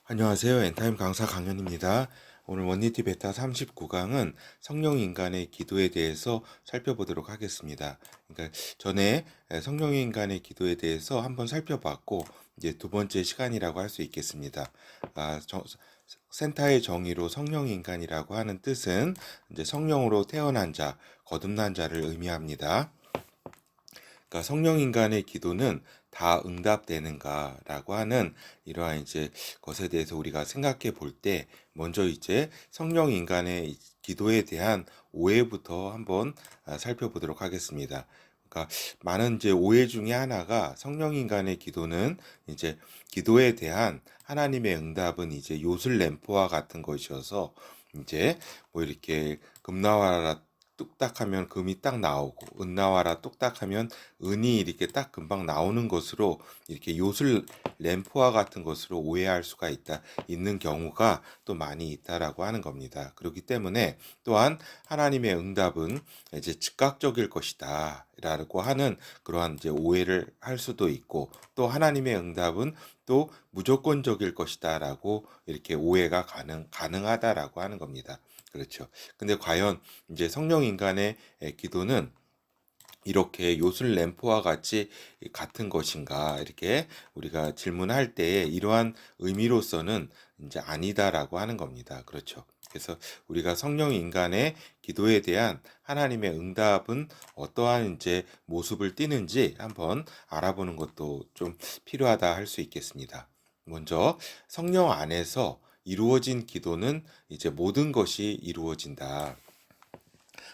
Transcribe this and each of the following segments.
안녕하세요. 엔타임 강사 강현입니다. 오늘 원니티 베타 39강은 성령 인간의 기도에 대해서 살펴보도록 하겠습니다. 그러니까 전에 성령 인간의 기도에 대해서 한번 살펴봤고 이제 두 번째 시간이라고 할 수 있겠습니다. 센타의 정의로 성령 인간이라고 하는 뜻은 이제 성령으로 태어난 자, 거듭난 자를 의미합니다. 그러니까 성령 인간의 기도는 다 응답되는가라고 하는 이러한 이제 것에 대해서 우리가 생각해 볼 때 먼저 이제 성령 인간의 기도에 대한 오해부터 한번 살펴보도록 하겠습니다. 그러니까 많은 이제 오해 중에 하나가 성령 인간의 기도는 이제 기도에 대한 하나님의 응답은 이제 요술 램프와 같은 것이어서 이제 뭐 이렇게 금 나와라 뚝딱 하면 금이 딱 나오고 은 나와라 뚝딱 하면 은이 이렇게 딱 금방 나오는 것으로 이렇게 요술 램프와 같은 것으로 오해할 수가 있는 경우가 또 많이 있다라고 하는 겁니다. 그렇기 때문에 또한 하나님의 응답은 이제 즉각적일 것이다 라고 하는 그러한 이제 오해를 할 수도 있고, 또 하나님의 응답은 또 무조건적일 것이다라고 이렇게 오해가 가능하다라고 하는 겁니다. 그렇죠. 근데 과연 이제 성령 인간의 기도는 이렇게 요술 램프와 같이 같은 것인가, 이렇게 우리가 질문할 때 이러한 의미로서는 이제 아니다라고 하는 겁니다. 그렇죠. 그래서 우리가 성령 인간의 기도에 대한 하나님의 응답은 어떠한 이제 모습을 띠는지 한번 알아보는 것도 좀 필요하다 할 수 있겠습니다. 먼저 성령 안에서 이루어진 기도는 이제 모든 것이 이루어진다.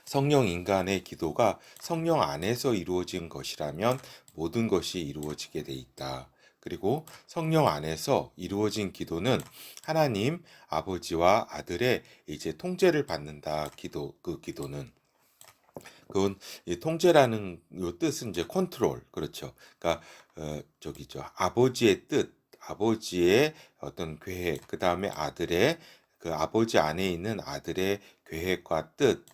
성령 인간의 기도가 성령 안에서 이루어진 것이라면 모든 것이 이루어지게 돼 있다. 그리고 성령 안에서 이루어진 기도는 하나님 아버지와 아들의 이제 통제를 받는다. 그 기도는. 그건 이 통제라는 요 뜻은 이제 컨트롤. 그렇죠. 그러니까 저기죠. 아버지의 뜻, 아버지의 어떤 계획, 그다음에 아들의 그 아버지 안에 있는 아들의 계획과 뜻,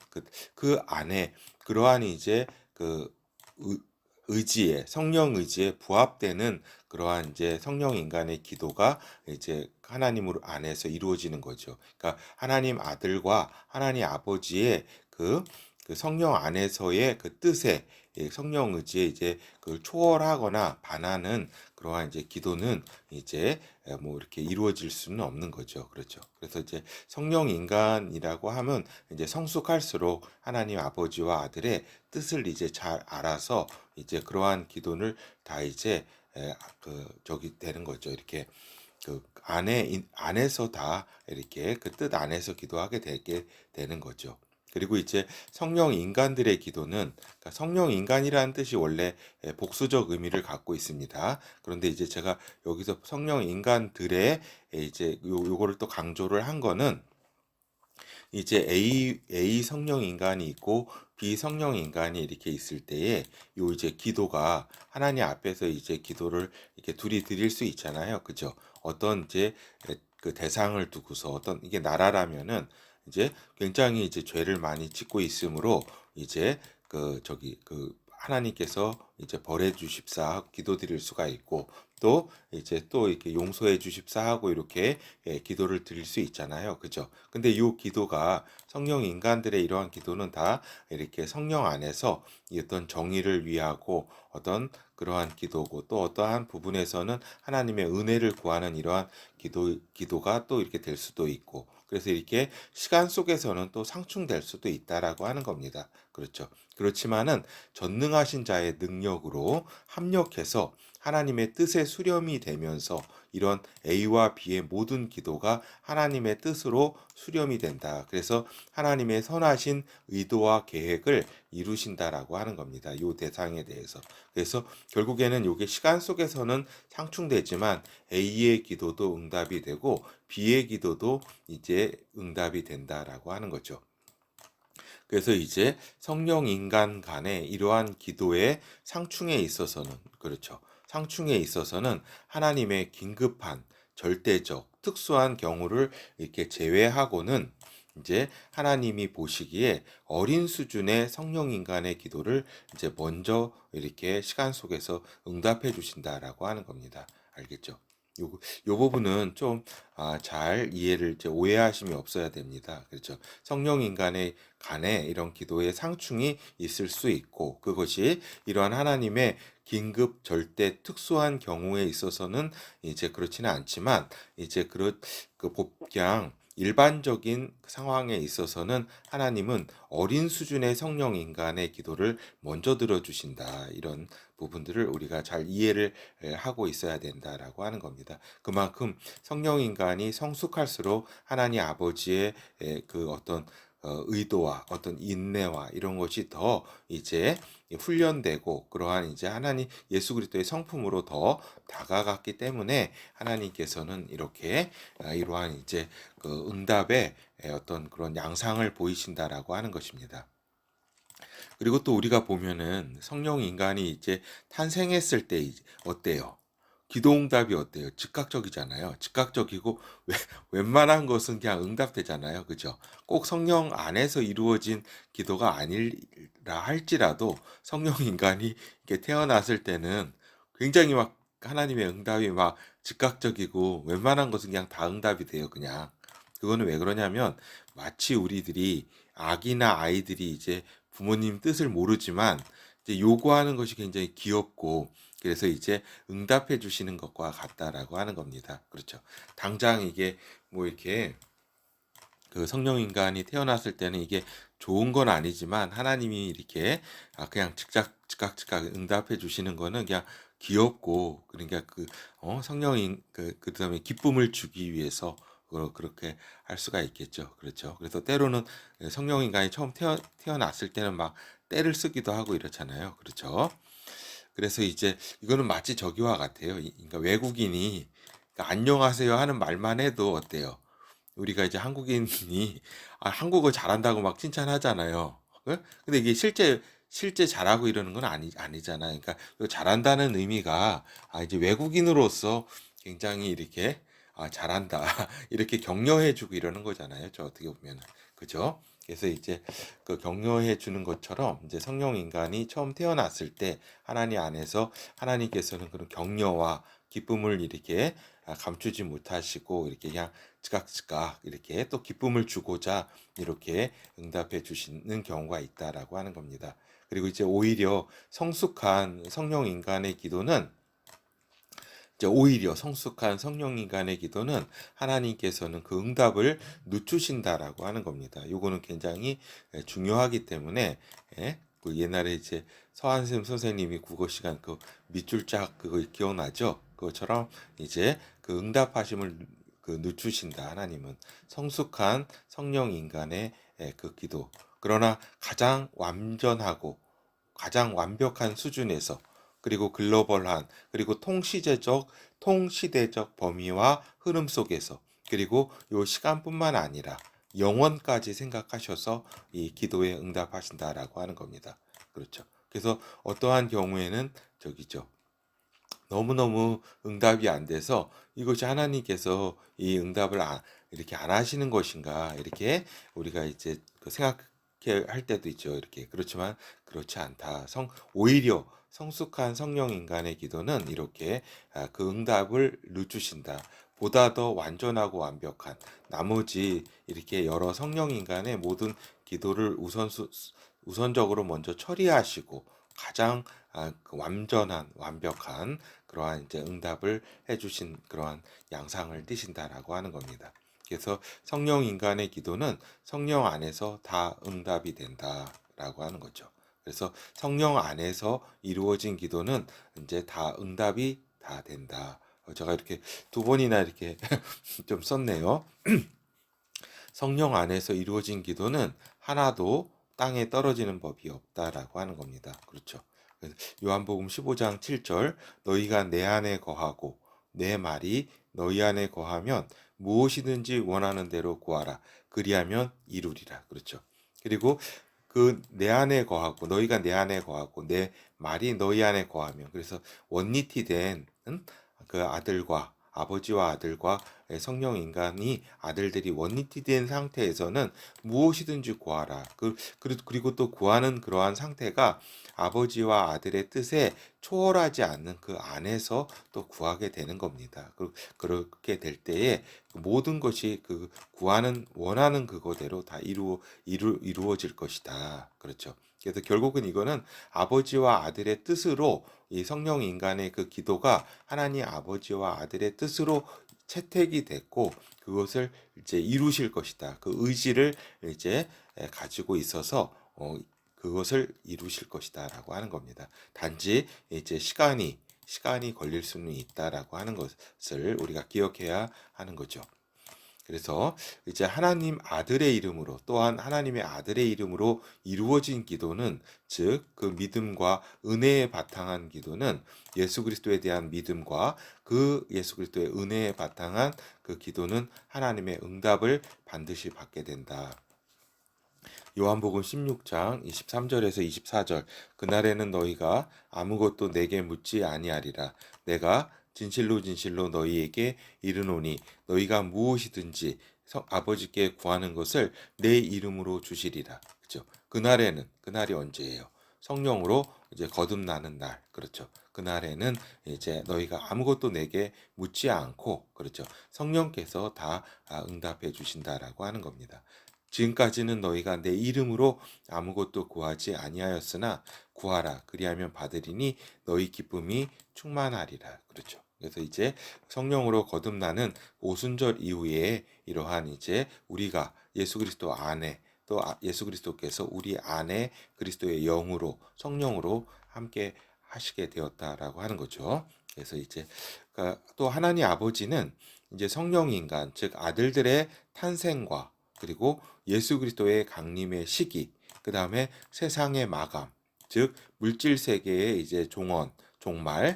그 안에 그러한 이제 그 의, 의지에 성령 의지에 부합되는 그러한 이제 성령 인간의 기도가 이제 하나님으로 안에서 이루어지는 거죠. 그러니까 하나님 아들과 하나님 아버지의 그 성령 안에서의 그 뜻에, 성령 의지에 이제 그걸 초월하거나 반하는 그러한 이제 기도는 이제 뭐 이렇게 이루어질 수는 없는 거죠. 그렇죠. 그래서 이제 성령 인간이라고 하면 이제 성숙할수록 하나님 아버지와 아들의 뜻을 이제 잘 알아서 이제 그러한 기도를 다 이제 그 저기 되는 거죠. 이렇게 그 안에서 다 이렇게 그 뜻 안에서 기도하게 되게 되는 거죠. 그리고 이제 성령 인간들의 기도는, 그러니까 성령 인간이라는 뜻이 원래 복수적 의미를 갖고 있습니다. 그런데 이제 제가 여기서 성령 인간들의 이제 요거를 또 강조를 한 거는 이제 A 성령 인간이 있고 B 성령 인간이 이렇게 있을 때에 요 이제 기도가 하나님 앞에서 이제 기도를 이렇게 둘이 드릴 수 있잖아요. 그죠? 어떤 이제 그 대상을 두고서 어떤 이게 나라라면은 이제 굉장히 이제 죄를 많이 짓고 있으므로 이제 그 하나님께서 이제 벌해 주십사 하고 기도드릴 수가 있고, 또 이제 또 이렇게 용서해 주십사 하고 이렇게 기도를 드릴 수 있잖아요. 그죠? 근데 이 기도가 성령 인간들의 이러한 기도는 다 이렇게 성령 안에서 어떤 정의를 위하고 어떤 그러한 기도고, 또 어떠한 부분에서는 하나님의 은혜를 구하는 이러한 기도가 또 이렇게 될 수도 있고, 그래서 이렇게 시간 속에서는 또 상충될 수도 있다라고 하는 겁니다. 그렇죠. 그렇지만은 전능하신 자의 능력으로 합력해서 하나님의 뜻에 수렴이 되면서 이런 A와 B의 모든 기도가 하나님의 뜻으로 수렴이 된다. 그래서 하나님의 선하신 의도와 계획을 이루신다라고 하는 겁니다. 이 대상에 대해서. 그래서 결국에는 이게 시간 속에서는 상충되지만 A의 기도도 응답이 되고 B의 기도도 이제 응답이 된다라고 하는 거죠. 그래서 이제 성령 인간 간의 이러한 기도의 상충에 있어서는, 그렇죠. 상충에 있어서는 하나님의 긴급한 절대적 특수한 경우를 이렇게 제외하고는 이제 하나님이 보시기에 어린 수준의 성령 인간의 기도를 이제 먼저 이렇게 시간 속에서 응답해 주신다라고 하는 겁니다. 알겠죠? 요 부분은 좀 잘 이해를 이제 오해하심이 없어야 됩니다. 그렇죠. 성령 인간의 간에 이런 기도의 상충이 있을 수 있고 그것이 이러한 하나님의 긴급 절대 특수한 경우에 있어서는 이제 그렇지는 않지만 이제 그 그냥 일반적인 상황에 있어서는 하나님은 어린 수준의 성령 인간의 기도를 먼저 들어주신다. 이런 부분들을 우리가 잘 이해를 하고 있어야 된다라고 하는 겁니다. 그만큼 성령 인간이 성숙할수록 하나님 아버지의 그 어떤 의도와 어떤 인내와 이런 것이 더 이제 훈련되고 그러한 이제 하나님 예수 그리스도의 성품으로 더 다가갔기 때문에 하나님께서는 이렇게 이러한 이제 그 응답의 어떤 그런 양상을 보이신다라고 하는 것입니다. 그리고 또 우리가 보면은 성령 인간이 이제 탄생했을 때 어때요? 기도응답이 어때요? 즉각적이잖아요. 즉각적이고 웬만한 것은 그냥 응답되잖아요. 그죠? 꼭 성령 안에서 이루어진 기도가 아니라 할지라도 성령 인간이 이렇게 태어났을 때는 굉장히 막 하나님의 응답이 막 즉각적이고 웬만한 것은 그냥 다 응답이 돼요. 그냥. 그거는 왜 그러냐면 마치 우리들이 아기나 아이들이 이제 부모님 뜻을 모르지만 이제 요구하는 것이 굉장히 귀엽고 그래서 이제 응답해 주시는 것과 같다라고 하는 겁니다. 그렇죠. 당장 이게 뭐 이렇게 그 성령 인간이 태어났을 때는 이게 좋은 건 아니지만 하나님이 이렇게 그냥 즉각 응답해 주시는 거는 그냥 귀엽고 그러니까 성령인 그다음에 기쁨을 주기 위해서 그렇게 할 수가 있겠죠. 그렇죠. 그래서 때로는 성령 인간이 처음 태어났을 때는 막 떼를 쓰기도 하고 이렇잖아요. 그렇죠. 그래서 이제 이거는 마치 저기와 같아요. 그러니까 외국인이 그러니까 안녕하세요 하는 말만 해도 어때요? 우리가 이제 한국인이 한국어 잘한다고 막 칭찬하잖아요. 예? 근데 이게 실제 잘하고 이러는 건 아니잖아요. 그러니까 이 잘한다는 의미가 이제 외국인으로서 굉장히 이렇게 잘한다 이렇게 격려해주고 이러는 거잖아요. 저 어떻게 보면 그죠? 그래서 이제 그 격려해 주는 것처럼 이제 성령 인간이 처음 태어났을 때 하나님 안에서 하나님께서는 그런 격려와 기쁨을 이렇게 감추지 못하시고 이렇게 그냥 즉각 이렇게 또 기쁨을 주고자 이렇게 응답해 주시는 경우가 있다라고 하는 겁니다. 그리고 이제 오히려 성숙한 성령 인간의 기도는 이제 오히려 성숙한 성령 인간의 기도는 하나님께서는 그 응답을 늦추신다라고 하는 겁니다. 요거는 굉장히 중요하기 때문에 그 옛날에 이제 서한샘 선생님이 국어 시간 그 밑줄 짝 그거 기억나죠? 그것처럼 이제 그 응답하심을 그 늦추신다. 하나님은 성숙한 성령 인간의 그 기도. 그러나 가장 완전하고 가장 완벽한 수준에서 그리고 글로벌한 그리고 통시대적 범위와 흐름 속에서 그리고 요 시간뿐만 아니라 영원까지 생각하셔서 이 기도에 응답하신다라고 하는 겁니다. 그렇죠. 그래서 어떠한 경우에는 저기죠. 너무너무 응답이 안 돼서 이것이 하나님께서 이 응답을 이렇게 안 하시는 것인가 이렇게 우리가 이제 생각해 할 때도 있죠. 이렇게 그렇지만 그렇지 않다. 오히려 성숙한 성령 인간의 기도는 이렇게 그 응답을 늦추신다. 보다 더 완전하고 완벽한 나머지 이렇게 여러 성령 인간의 모든 기도를 우선적으로 먼저 처리하시고 가장 그 완전한 완벽한 그러한 이제 응답을 해주신 그러한 양상을 띠신다라고 하는 겁니다. 그래서 성령 인간의 기도는 성령 안에서 다 응답이 된다라고 하는 거죠. 그래서 성령 안에서 이루어진 기도는 이제 다 응답이 다 된다. 제가 이렇게 두 번이나 이렇게 좀 썼네요. 성령 안에서 이루어진 기도는 하나도 땅에 떨어지는 법이 없다라고 하는 겁니다. 그렇죠. 요한복음 15장 7절 너희가 내 안에 거하고 내 말이 너희 안에 거하면 무엇이든지 원하는 대로 구하라. 그리하면 이루리라. 그렇죠. 그리고 그 내 안에 거하고 너희가 내 안에 거하고 내 말이 너희 안에 거하면 그래서 원리티 된 그 아버지와 아들과 성령 인간이 아들들이 원리티 된 상태에서는 무엇이든지 구하라. 그리고 또 구하는 그러한 상태가 아버지와 아들의 뜻에 초월하지 않는 그 안에서 또 구하게 되는 겁니다. 그렇게 될 때에 모든 것이 그 구하는 원하는 그거대로 다 이루어질 것이다. 그렇죠. 그래서 결국은 이거는 아버지와 아들의 뜻으로 이 성령 인간의 그 기도가 하나님 아버지와 아들의 뜻으로 채택이 됐고 그것을 이제 이루실 것이다. 그 의지를 이제 가지고 있어서 그것을 이루실 것이다라고 하는 겁니다. 단지 이제 시간이 걸릴 수는 있다라고 하는 것을 우리가 기억해야 하는 거죠. 그래서 이제 하나님 아들의 이름으로 또한 하나님의 아들의 이름으로 이루어진 기도는 즉 그 믿음과 은혜에 바탕한 기도는 예수 그리스도에 대한 믿음과 그 예수 그리스도의 은혜에 바탕한 그 기도는 하나님의 응답을 반드시 받게 된다. 요한복음 16장 23절에서 24절 그날에는 너희가 아무것도 내게 묻지 아니하리라 내가 진실로 진실로 너희에게 이르노니 너희가 무엇이든지 아버지께 구하는 것을 내 이름으로 주시리라. 그렇죠? 그날이 언제예요? 성령으로 이제 거듭나는 날. 그렇죠? 그날에는 이제 너희가 아무것도 내게 묻지 않고 그렇죠? 성령께서 다 응답해 주신다라고 하는 겁니다. 지금까지는 너희가 내 이름으로 아무것도 구하지 아니하였으나 구하라 그리하면 받으리니 너희 기쁨이 충만하리라. 그렇죠. 그래서 이제 성령으로 거듭나는 오순절 이후에 이러한 이제 우리가 예수 그리스도 안에 또 예수 그리스도께서 우리 안에 그리스도의 영으로 성령으로 함께 하시게 되었다라고 하는 거죠. 그래서 이제 또 하나님 아버지는 이제 성령 인간 즉 아들들의 탄생과 그리고 예수 그리스도의 강림의 시기, 그 다음에 세상의 마감, 즉 물질 세계의 이제 종말의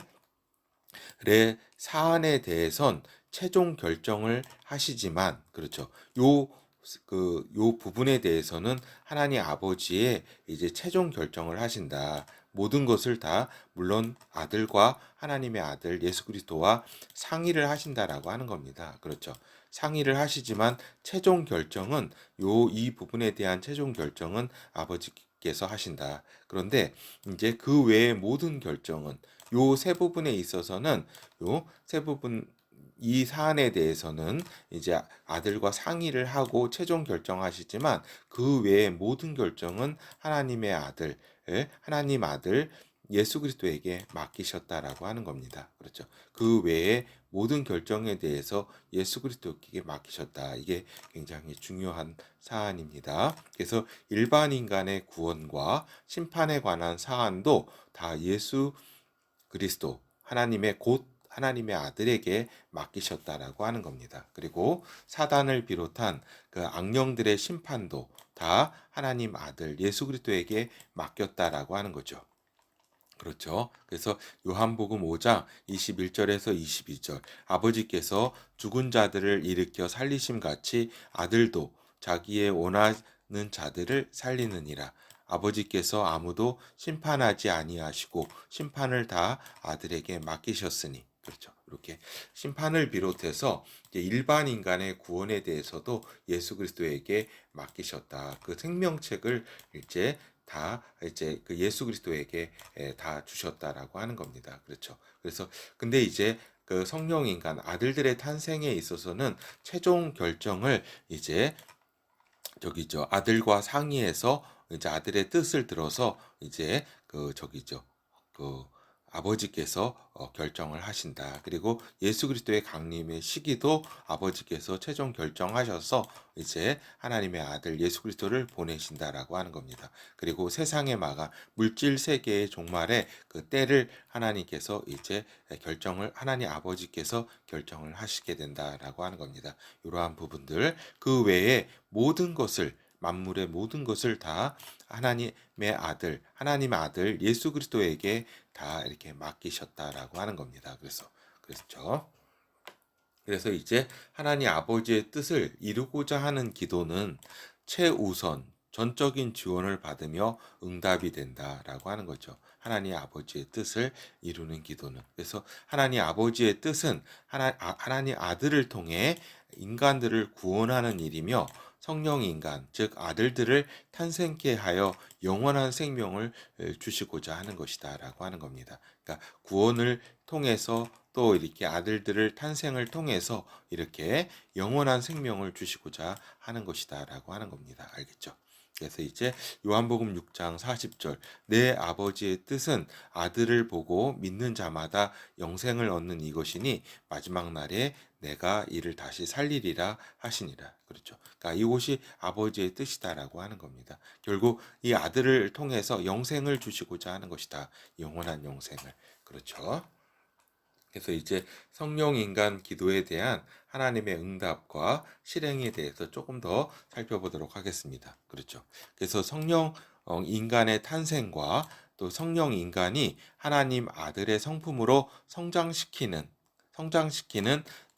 사안에 대해선 최종 결정을 하시지만, 그렇죠. 요 부분에 대해서는 하나님 아버지의 이제 최종 결정을 하신다. 모든 것을 다 물론 아들과 하나님의 아들 예수 그리스도와 상의를 하신다라고 하는 겁니다. 그렇죠. 상의를 하시지만 최종 결정은 이 부분에 대한 최종 결정은 아버지께서 하신다. 그런데 이제 그 외의 모든 결정은 요 세 부분에 있어서는 요 세 부분 이 사안에 대해서는 이제 아들과 상의를 하고 최종 결정하시지만 그 외의 모든 결정은 하나님 아들 예수 그리스도에게 맡기셨다라고 하는 겁니다. 그렇죠. 그 외에 모든 결정에 대해서 예수 그리스도에게 맡기셨다. 이게 굉장히 중요한 사안입니다. 그래서 일반 인간의 구원과 심판에 관한 사안도 다 예수 그리스도 하나님의 아들에게 맡기셨다라고 하는 겁니다. 그리고 사단을 비롯한 그 악령들의 심판도 다 하나님 아들 예수 그리스도에게 맡겼다라고 하는 거죠. 그렇죠. 그래서 요한복음 5장 21절에서 22절 아버지께서 죽은 자들을 일으켜 살리심 같이 아들도 자기의 원하는 자들을 살리느니라. 아버지께서 아무도 심판하지 아니하시고 심판을 다 아들에게 맡기셨으니 그렇죠. 이렇게 심판을 비롯해서 일반 인간의 구원에 대해서도 예수 그리스도에게 맡기셨다. 그 생명책을 이제 그 예수 그리스도에게 다 주셨다라고 하는 겁니다. 그렇죠. 그래서 근데 이제 그 성령 인간 아들들의 탄생에 있어서는 최종 결정을 이제 아들과 상의해서 이제 아들의 뜻을 들어서 이제 그 아버지께서 결정을 하신다. 그리고 예수 그리스도의 강림의 시기도 아버지께서 최종 결정하셔서 이제 하나님의 아들 예수 그리스도를 보내신다라고 하는 겁니다. 그리고 세상의 마감, 물질 세계의 종말에 그 때를 하나님께서 이제 하나님 아버지께서 결정을 하시게 된다라고 하는 겁니다. 이러한 부분들 그 외에 만물의 모든 것을 다 하나님 아들 예수 그리스도에게 다 이렇게 맡기셨다라고 하는 겁니다. 그래서 이제 하나님 아버지의 뜻을 이루고자 하는 기도는 최우선 전적인 지원을 받으며 응답이 된다라고 하는 거죠. 하나님 아버지의 뜻을 이루는 기도는. 그래서 하나님 아버지의 뜻은 하나님 아들을 통해 인간들을 구원하는 일이며 성령 인간, 즉 아들들을 탄생케 하여 영원한 생명을 주시고자 하는 것이다라고 하는 겁니다. 그러니까 구원을 통해서 또 이렇게 아들들을 탄생을 통해서 이렇게 영원한 생명을 주시고자 하는 것이다라고 하는 겁니다. 알겠죠? 그래서 이제 요한복음 6장 40절 내 아버지의 뜻은 아들을 보고 믿는 자마다 영생을 얻는 이것이니 마지막 날에 내가 이를 다시 살리리라 하시니라. 그렇죠. 그러니까 이것이 아버지의 뜻이다라고 하는 겁니다. 결국 이 아들을 통해서 영생을 주시고자 하는 것이다. 영원한 영생을. 그렇죠. 그래서 이제 성령 인간 기도에 대한 하나님의 응답과 실행에 대해서 조금 더 살펴보도록 하겠습니다. 그렇죠. 그래서 성령 인간의 탄생과 또 성령 인간이 하나님 아들의 성품으로 성장시키는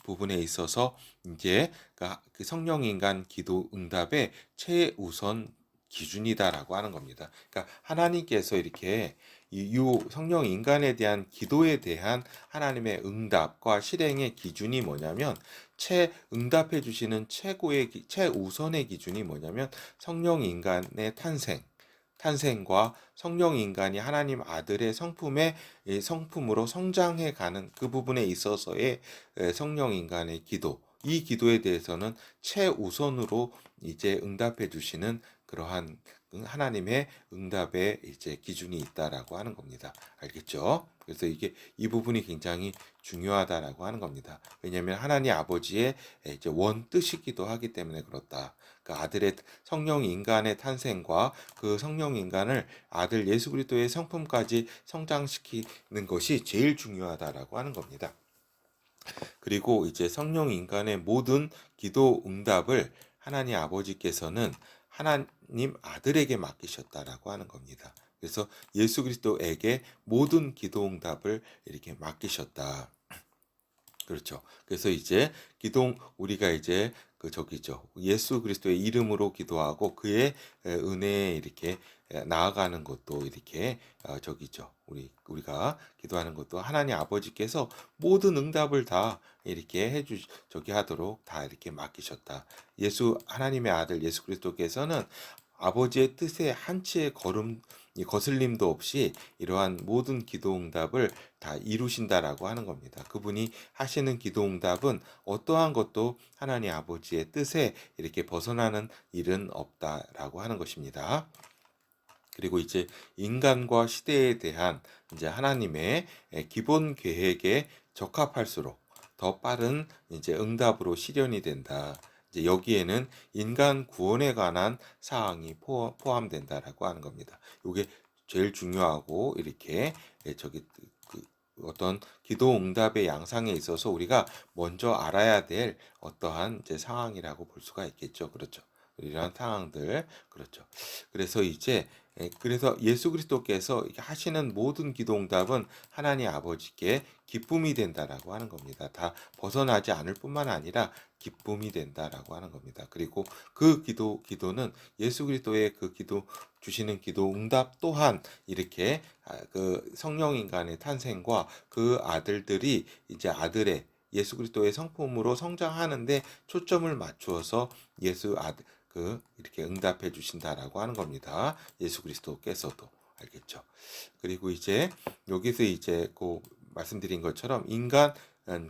부분에 있어서 이제 그 성령 인간 기도 응답의 최우선 기준이다라고 하는 겁니다. 그러니까 하나님께서 이렇게 이 성령 인간에 대한 기도에 대한 하나님의 응답과 실행의 기준이 뭐냐면 응답해 주시는 최우선의 기준이 뭐냐면 성령 인간의 탄생과 성령 인간이 하나님 아들의 성품으로 성장해 가는 그 부분에 있어서의 성령 인간의 기도, 이 기도에 대해서는 최우선으로 이제 응답해 주시는 그러한 하나님의 응답의 이제 기준이 있다라고 하는 겁니다. 알겠죠? 그래서 이 부분이 굉장히 중요하다라고 하는 겁니다. 왜냐하면 하나님 아버지의 이제 원 뜻이기도 하기 때문에 그렇다. 그 아들의 성령 인간의 탄생과 그 성령 인간을 아들 예수 그리스도의 성품까지 성장시키는 것이 제일 중요하다라고 하는 겁니다. 그리고 이제 성령 인간의 모든 기도 응답을 하나님 아버지께서는 하나님 아들에게 맡기셨다라고 하는 겁니다. 그래서 예수 그리스도에게 모든 기도 응답을 이렇게 맡기셨다. 그렇죠. 그래서 이제 우리가 이제 예수 그리스도의 이름으로 기도하고 그의 은혜에 이렇게 나아가는 것도 이렇게 우리가 기도하는 것도 하나님 아버지께서 모든 응답을 다 이렇게 하도록 다 이렇게 맡기셨다. 하나님의 아들 예수 그리스도께서는 아버지의 뜻에 한치의 거슬림도 없이 이러한 모든 기도 응답을 다 이루신다라고 하는 겁니다. 그분이 하시는 기도 응답은 어떠한 것도 하나님 아버지의 뜻에 이렇게 벗어나는 일은 없다라고 하는 것입니다. 그리고 이제 인간과 시대에 대한 이제 하나님의 기본 계획에 적합할수록 더 빠른 이제 응답으로 실현이 된다. 이제 여기에는 인간 구원에 관한 사항이 포함된다라고 하는 겁니다. 이게 제일 중요하고 이렇게 어떤 기도 응답의 양상에 있어서 우리가 먼저 알아야 될 어떠한 이제 상황이라고 볼 수가 있겠죠. 그렇죠. 이러한 상황들 그렇죠. 그래서 예수 그리스도께서 하시는 모든 기도응답은 하나님 아버지께 기쁨이 된다라고 하는 겁니다. 다 벗어나지 않을 뿐만 아니라 기쁨이 된다라고 하는 겁니다. 그리고 그 기도는 예수 그리스도의 주시는 기도 응답 또한 이렇게 그 성령 인간의 탄생과 그 아들들이 이제 예수 그리스도의 성품으로 성장하는데 초점을 맞추어서 이렇게 응답해 주신다라고 하는 겁니다. 예수 그리스도께서도 알겠죠. 그리고 이제 여기서 이제 말씀드린 것처럼 인간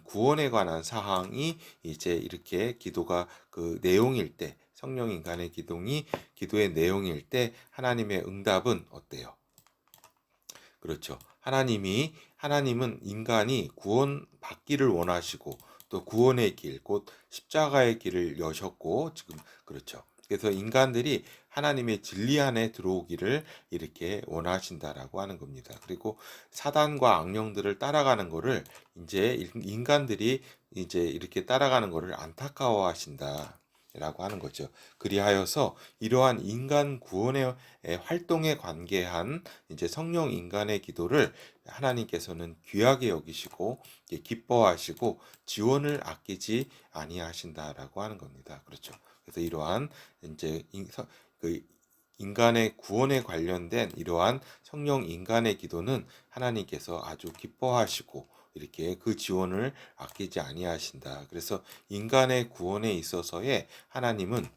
구원에 관한 사항이 이제 이렇게 기도가 그 내용일 때 성령 인간의 기도의 내용일 때 하나님의 응답은 어때요? 그렇죠. 하나님은 인간이 구원받기를 원하시고 또 구원의 길, 곧 십자가의 길을 여셨고 지금 그렇죠. 그래서 인간들이 하나님의 진리 안에 들어오기를 이렇게 원하신다라고 하는 겁니다. 그리고 사단과 악령들을 따라가는 거를 이제 인간들이 이제 이렇게 따라가는 거를 안타까워하신다. 라고 하는 거죠. 그리하여서 이러한 인간 구원의 활동에 관계한 이제 성령 인간의 기도를 하나님께서는 귀하게 여기시고 기뻐하시고 지원을 아끼지 아니하신다라고 하는 겁니다. 그렇죠. 그래서 이러한 이제 그 인간의 구원에 관련된 이러한 성령 인간의 기도는 하나님께서 아주 기뻐하시고 이렇게 그 지원을 아끼지 아니하신다. 그래서 인간의 구원에 있어서의 하나님은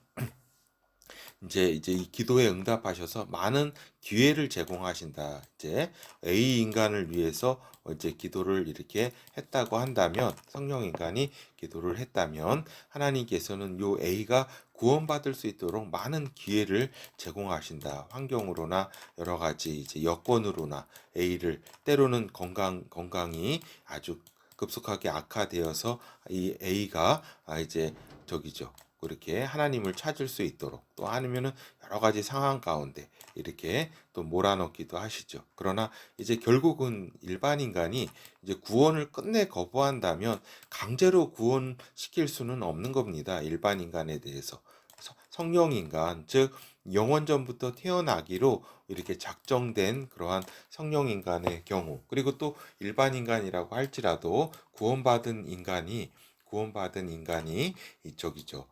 이제 이 기도에 응답하셔서 많은 기회를 제공하신다. 이제 A 인간을 위해서 이제 기도를 이렇게 했다고 한다면, 성령 인간이 기도를 했다면 하나님께서는 요 A가 구원받을 수 있도록 많은 기회를 제공하신다. 환경으로나 여러 가지 이제 여건으로나 A를 때로는 건강이 아주 급속하게 악화되어서 이 A가 이제 저기죠. 그렇게 하나님을 찾을 수 있도록, 또 아니면은 여러 가지 상황 가운데 이렇게 또 몰아넣기도 하시죠. 그러나 이제 결국은 일반 인간이 이제 구원을 끝내 거부한다면 강제로 구원시킬 수는 없는 겁니다. 일반 인간에 대해서. 성령 인간, 즉 영원전부터 태어나기로 이렇게 작정된 그러한 성령 인간의 경우, 그리고 또 일반 인간이라고 할지라도 구원받은 인간이 이쪽이죠.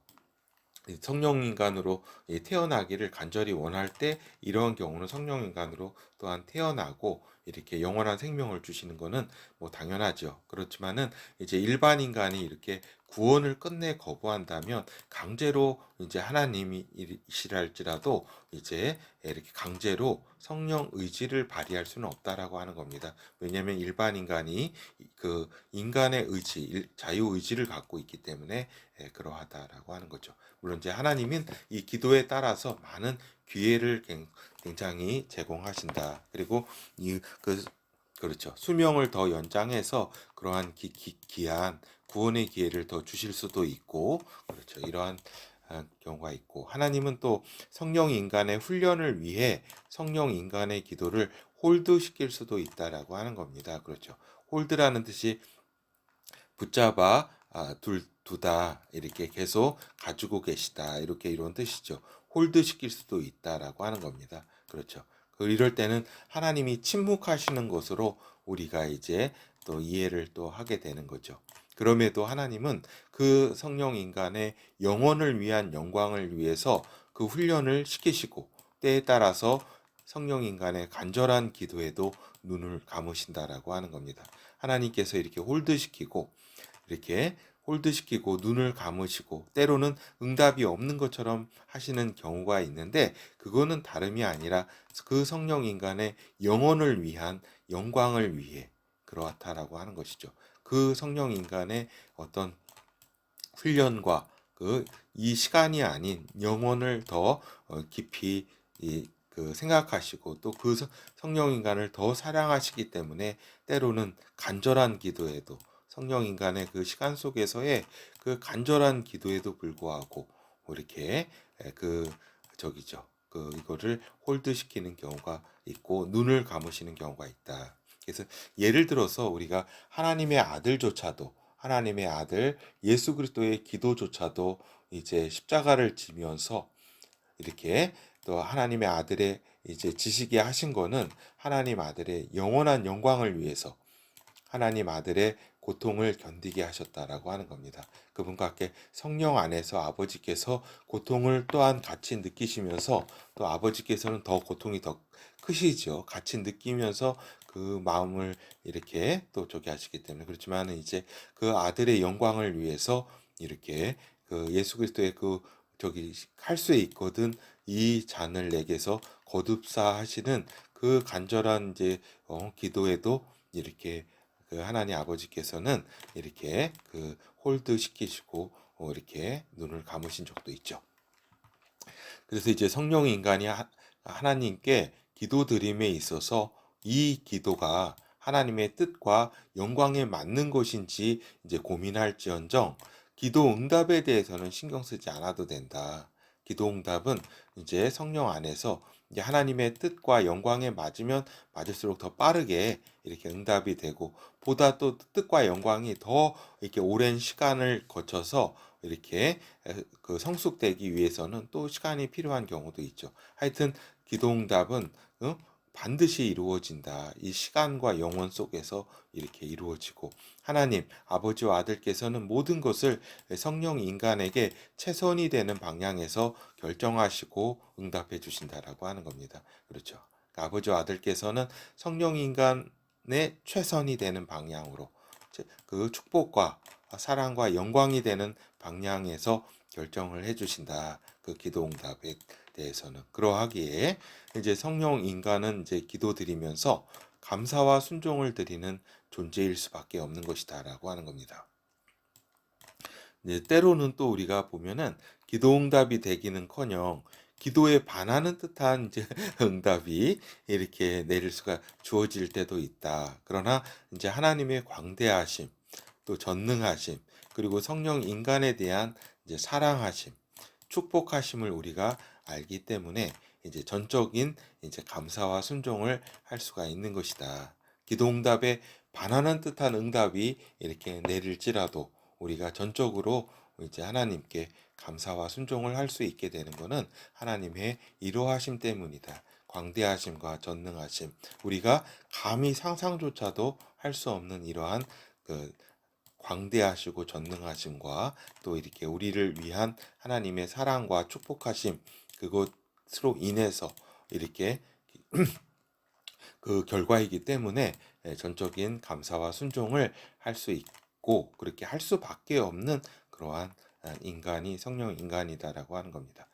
성령인간으로 태어나기를 간절히 원할 때 이러한 경우는 성령인간으로 또한 태어나고 이렇게 영원한 생명을 주시는 것은 뭐 당연하죠. 그렇지만은 이제 일반 인간이 이렇게 구원을 끝내 거부한다면 강제로 이제 하나님이시랄지라도 이제 이렇게 강제로 성령 의지를 발휘할 수는 없다라고 하는 겁니다. 왜냐하면 일반 인간이 그 인간의 의지, 자유 의지를 갖고 있기 때문에 그러하다라고 하는 거죠. 물론 이제 하나님은 이 기도에 따라서 많은 기회를 굉장히 제공하신다. 그리고 그렇죠. 수명을 더 연장해서 그러한 기한 구원의 기회를 더 주실 수도 있고, 그렇죠. 이러한 경우가 있고, 하나님은 또 성령 인간의 훈련을 위해 성령 인간의 기도를 홀드시킬 수도 있다라고 하는 겁니다. 그렇죠. 홀드라는 뜻이 붙잡아 두다 이렇게 계속 가지고 계시다 이렇게 이런 뜻이죠. 홀드 시킬 수도 있다라고 하는 겁니다. 그렇죠. 이럴 때는 하나님이 침묵하시는 것으로 우리가 이제 또 이해를 또 하게 되는 거죠. 그럼에도 하나님은 그 성령 인간의 영혼을 위한 영광을 위해서 그 훈련을 시키시고 때에 따라서 성령 인간의 간절한 기도에도 눈을 감으신다라고 하는 겁니다. 하나님께서 이렇게 홀드시키고 눈을 감으시고 때로는 응답이 없는 것처럼 하시는 경우가 있는데, 그거는 다름이 아니라 그 성령 인간의 영혼을 위한 영광을 위해 그렇다라고 하는 것이죠. 그 성령 인간의 어떤 훈련과 이 시간이 아닌 영혼을 더 깊이 생각하시고 또 그 성령 인간을 더 사랑하시기 때문에 때로는 간절한 기도에도, 성령 인간의 그 시간 속에서의 그 간절한 기도에도 불구하고 이렇게 저기죠. 이거를 홀드시키는 경우가 있고 눈을 감으시는 경우가 있다. 그래서 예를 들어서 우리가 하나님의 아들 예수 그리스도의 기도조차도 이제 십자가를 지면서 이렇게 또 하나님의 아들의 이제 지시게 하신 거는 하나님 아들의 영원한 영광을 위해서 하나님 아들의 고통을 견디게 하셨다라고 하는 겁니다. 그분과 함께 성령 안에서 아버지께서 고통을 또한 같이 느끼시면서 또 아버지께서는 더 고통이 더 크시죠. 같이 느끼면서 그 마음을 이렇게 또 저기 하시기 때문에, 그렇지만 이제 그 아들의 영광을 위해서 이렇게 그 예수 그리스도의 저기 할 수 있거든 이 잔을 내게서 거듭사 하시는 그 간절한 이제 기도에도 이렇게 그 하나님 아버지께서는 이렇게 홀드 시키시고 이렇게 눈을 감으신 적도 있죠. 그래서 이제 성령 인간이 하나님께 기도 드림에 있어서 이 기도가 하나님의 뜻과 영광에 맞는 것인지 이제 고민할지언정, 기도 응답에 대해서는 신경 쓰지 않아도 된다. 기도 응답은 이제 성령 안에서 이제 하나님의 뜻과 영광에 맞으면 맞을수록 더 빠르게 이렇게 응답이 되고, 보다 또 뜻과 영광이 더 이렇게 오랜 시간을 거쳐서 이렇게 성숙되기 위해서는 또 시간이 필요한 경우도 있죠. 하여튼 기도응답은 반드시 이루어진다. 이 시간과 영원 속에서 이렇게 이루어지고 하나님 아버지와 아들께서는 모든 것을 성령 인간에게 최선이 되는 방향에서 결정하시고 응답해 주신다라고 하는 겁니다. 그렇죠. 그러니까 아버지와 아들께서는 성령 인간의 최선이 되는 방향으로 그 축복과 사랑과 영광이 되는 방향에서 결정을 해 주신다. 그 기도 응답에 대해서는 그러하기에 이제 성령 인간은 이제 기도드리면서 감사와 순종을 드리는 존재일 수밖에 없는 것이다라고 하는 겁니다. 이제 때로는 또 우리가 보면은 기도 응답이 되기는커녕 기도에 반하는 듯한 이제 응답이 이렇게 내릴 수가 주어질 때도 있다. 그러나 이제 하나님의 광대하심, 또 전능하심, 그리고 성령 인간에 대한 이제 사랑하심, 축복하심을 우리가 알기 때문에 이제 전적인 이제 감사와 순종을 할 수가 있는 것이다. 기도 응답에 반하는 듯한 응답이 이렇게 내릴지라도 우리가 전적으로 이제 하나님께 감사와 순종을 할 수 있게 되는 것은 하나님의 이로하심 때문이다. 광대하심과 전능하심, 우리가 감히 상상조차도 할 수 없는 이러한 그 광대하시고 전능하심과 또 이렇게 우리를 위한 하나님의 사랑과 축복하심, 그것으로 인해서 이렇게 그 결과이기 때문에 전적인 감사와 순종을 할 수 있고 그렇게 할 수밖에 없는 그러한 인간이 성령 인간이다라고 하는 겁니다.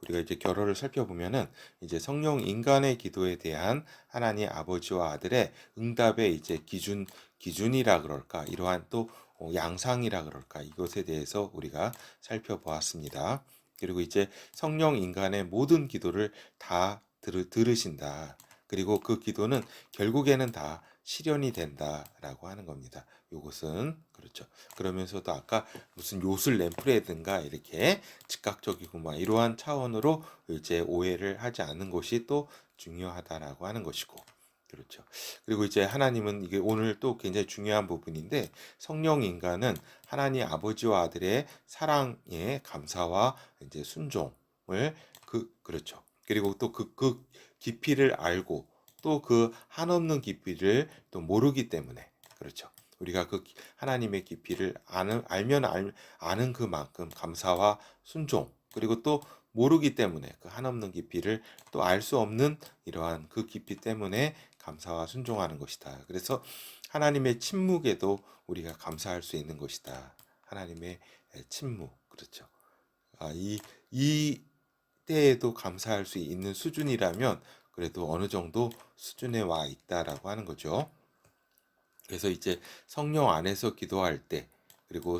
우리가 이제 결어를 살펴보면은 이제 성령 인간의 기도에 대한 하나님 아버지와 아들의 응답의 이제 기준이라 그럴까, 이러한 또 양상이라 그럴까, 이것에 대해서 우리가 살펴보았습니다. 그리고 이제 성령 인간의 모든 기도를 다 들으신다. 그리고 그 기도는 결국에는 다 실현이 된다라고 하는 겁니다. 이것은 그렇죠. 그러면서도 아까 무슨 요술 램프라든가 이렇게 즉각적이고 막 이러한 차원으로 이제 오해를 하지 않는 것이 또 중요하다라고 하는 것이고, 그렇죠. 그리고 이제 하나님은 이게 오늘 또 굉장히 중요한 부분인데 성령 인간은 하나님 아버지와 아들의 사랑에 감사와 이제 순종을 그렇죠. 그리고 또 그 깊이를 알고 또 그 한없는 깊이를 또 모르기 때문에 그렇죠. 우리가 그 하나님의 깊이를 아는 그만큼 감사와 순종, 그리고 또 모르기 때문에 그 한없는 깊이를 또 알 수 없는 이러한 그 깊이 때문에 감사와 순종하는 것이다. 그래서 하나님의 침묵에도 우리가 감사할 수 있는 것이다. 하나님의 침묵, 그렇죠. 이 때에도 감사할 수 있는 수준이라면 그래도 어느 정도 수준에 와 있다라고 하는 거죠. 그래서 이제 성령 안에서 기도할 때, 그리고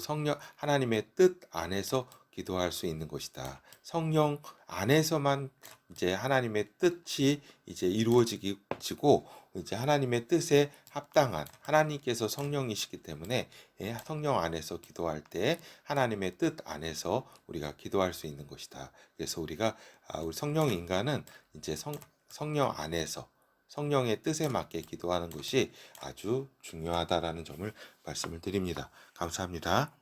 하나님의 뜻 안에서 기도할 수 있는 것이다. 성령 안에서만 이제 하나님의 뜻이 이제 이루어지고 이제 하나님의 뜻에 합당한 하나님께서 성령이시기 때문에 성령 안에서 기도할 때 하나님의 뜻 안에서 우리가 기도할 수 있는 것이다. 그래서 우리 성령 인간은 이제 성령 안에서 성령의 뜻에 맞게 기도하는 것이 아주 중요하다라는 점을 말씀을 드립니다. 감사합니다.